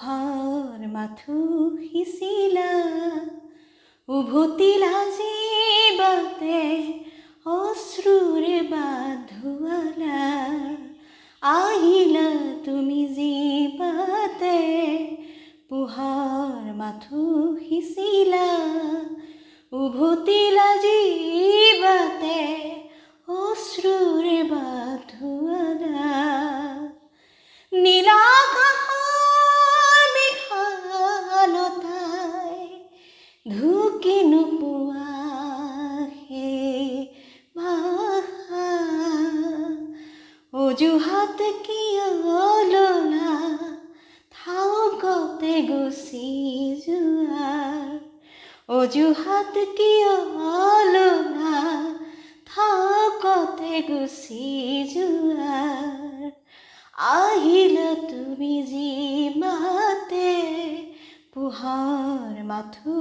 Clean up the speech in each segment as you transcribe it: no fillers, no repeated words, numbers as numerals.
পোহৰ মাথো সিঁচিলা উভতিলা জীৱতে অশ্ৰুৰে বাধুৱালা আহিলা তুমি জীৱতে পোহৰ মাথো সিঁচিলা উভতিলা জীৱতে অশ্ৰুৰে বাধুৱালা নীলা আকাশৰ বিশালতাই ঢুকি নোপোৱা সেই ভাষা অজুহাত কিয় ললা থাওকতে গুচি যোৱাৰ অজুহাত কিয় ললা থাওকতে গুচি যোৱাৰ আহিলা তুমি জীৱতে পোহৰ মাথো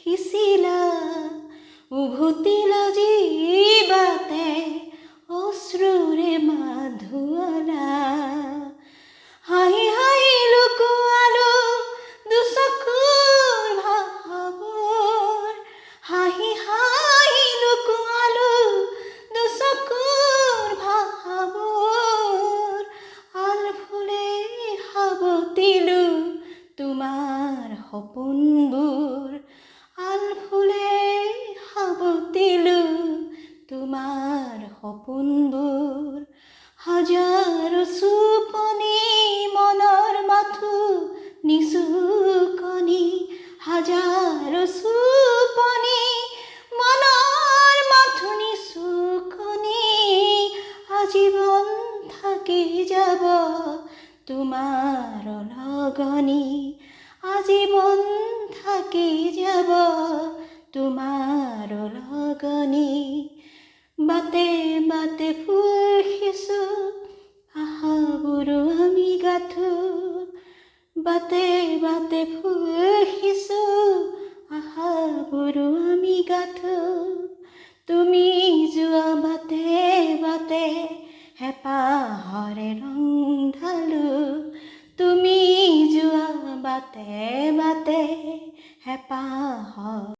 সিঁচিলা উভতিলা জীৱতে অশ্ৰুৰে বাধুৱালা হাঁহি হাঁহি লুকুৱালো দুচকুৰ ভাৱবোৰ হাঁহি হাঁহি লুকুৱালো দুচকুৰ ভাৱবোৰ আলফুলে সাৱটিলো তোমাৰ সপোনবোৰ আলফুলে সাৱটিলো তোমাৰ সপোনবোৰ হাজাৰো চুপনি মনৰ মাথো নিচুকনি হাজাৰো চুপনি মনৰ মাথো নিচুকনি আজীৱন থাকি যাব তোমাৰ লগনি আজীৱন থাকি যাব তোমাৰ লগনি বাটে বাটে ফুল সিঁচো আশাবোৰো আমি গাঁঠো বাটে বাটে ফুল সিঁচো আশাবোৰো আমি গাঁঠো তুমি যোৱা বাটে